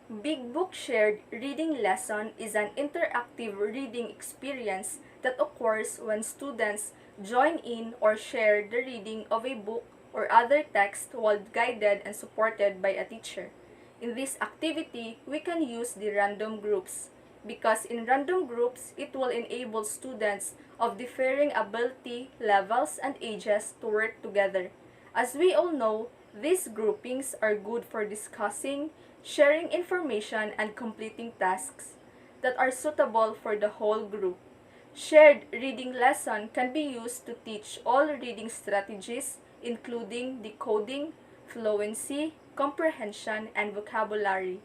Big Book Shared Reading Lesson is an interactive reading experience that occurs when students join in or share the reading of a book or other text while guided and supported by a teacher. In this activity, we can use the random groups because in random groups, it will enable students of differing ability levels and ages to work together. As we all know, these groupings are good for discussing, sharing information, and completing tasks that are suitable for the whole group. Shared reading lesson can be used to teach all reading strategies including decoding, fluency, comprehension, and vocabulary.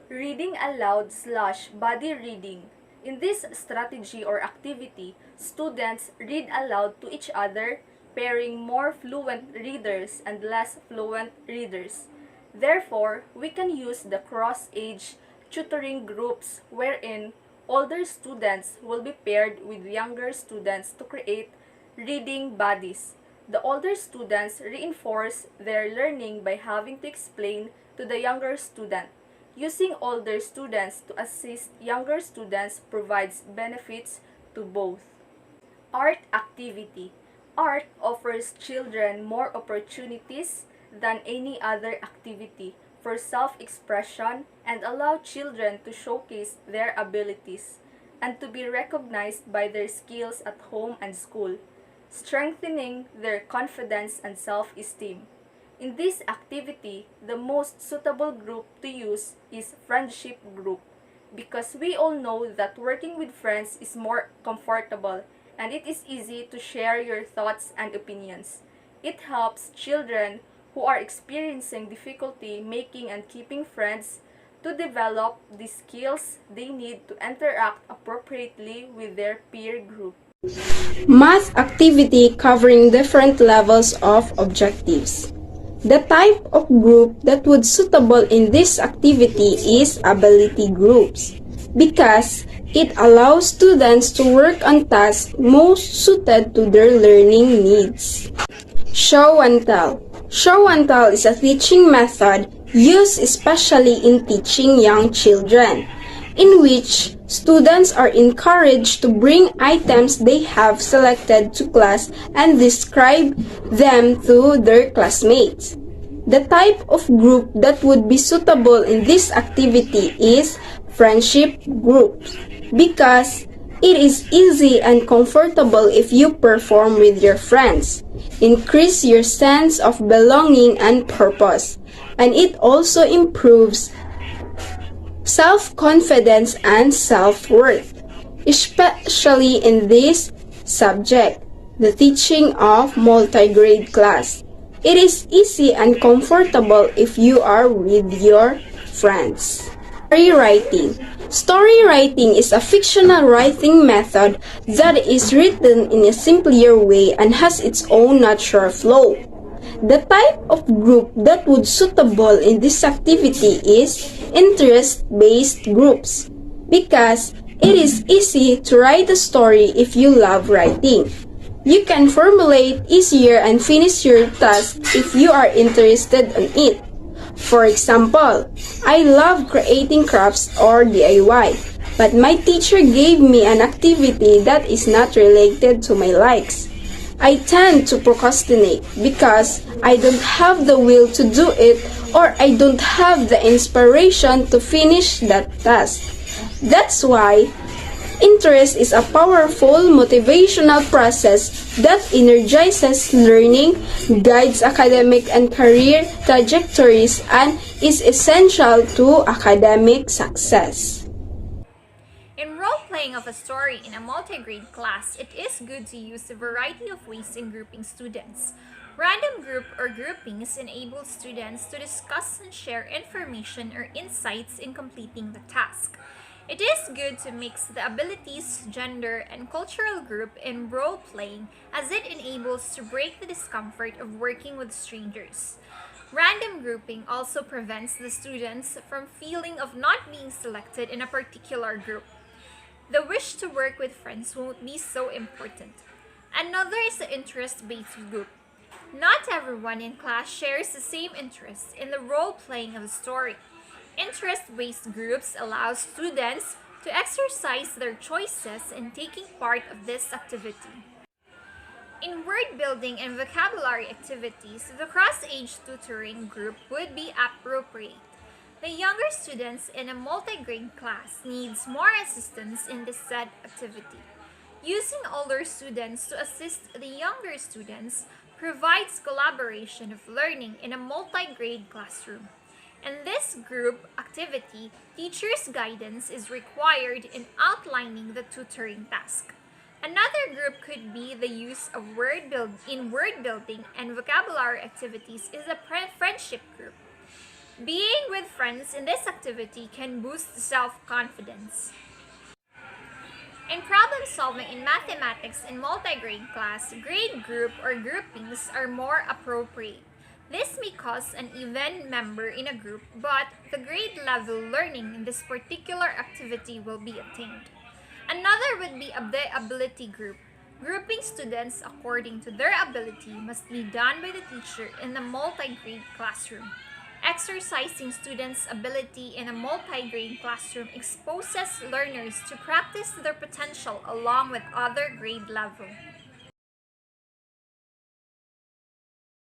Reading aloud / body reading. In this strategy or activity, students read aloud to each other, pairing more fluent readers and less fluent readers. Therefore, we can use the cross-age tutoring groups wherein older students will be paired with younger students to create reading buddies. The older students reinforce their learning by having to explain to the younger student. Using older students to assist younger students provides benefits to both. Art activity. Art offers children more opportunities than any other activity for self-expression and allow children to showcase their abilities and to be recognized by their skills at home and school, strengthening their confidence and self-esteem. In this activity, the most suitable group to use is friendship group because we all know that working with friends is more comfortable and it is easy to share your thoughts and opinions. It helps children who are experiencing difficulty making and keeping friends to develop the skills they need to interact appropriately with their peer group. Math activity covering different levels of objectives. The type of group that would suitable in this activity is ability groups because it allows students to work on tasks most suited to their learning needs. Show and tell. Show and tell is a teaching method used especially in teaching young children, in which students are encouraged to bring items they have selected to class and describe them to their classmates. The type of group that would be suitable in this activity is friendship groups because it is easy and comfortable if you perform with your friends. Increase your sense of belonging and purpose, and it also improves self-confidence and self-worth, especially in this subject, the teaching of multi-grade class. It is easy and comfortable if you are with your friends. Story writing. Story writing is a fictional writing method that is written in a simpler way and has its own natural flow. The type of group that would suitable in this activity is interest-based groups because it is easy to write a story if you love writing. You can formulate easier and finish your task if you are interested in it. For example, I love creating crafts or DIY, but my teacher gave me an activity that is not related to my likes. I tend to procrastinate because I don't have the will to do it or I don't have the inspiration to finish that task. That's why interest is a powerful motivational process that energizes learning, guides academic and career trajectories, and is essential to academic success. In role-playing of a story in a multi-grade class, it is good to use a variety of ways in grouping students. Random group or groupings enable students to discuss and share information or insights in completing the task. It is good to mix the abilities, gender, and cultural group in role-playing as it enables to break the discomfort of working with strangers. Random grouping also prevents the students from feeling of not being selected in a particular group. The wish to work with friends won't be so important. Another is the interest-based group. Not everyone in class shares the same interest in the role-playing of the story. Interest-based groups allow students to exercise their choices in taking part of this activity. In word building and vocabulary activities, the cross-age tutoring group would be appropriate. The younger students in a multi-grade class needs more assistance in this said activity. Using older students to assist the younger students provides collaboration of learning in a multi-grade classroom. In this group activity, teachers' guidance is required in outlining the tutoring task. Another group could be the use of word building and vocabulary activities is a friendship group. Being with friends in this activity can boost self-confidence. In problem solving in mathematics in multi-grade class, grade group or groupings are more appropriate. This may cause an even member in a group, but the grade level learning in this particular activity will be attained. Another would be the ability group. Grouping students according to their ability must be done by the teacher in the multi-grade classroom. Exercising students' ability in a multi-grade classroom exposes learners to practice their potential along with other grade level.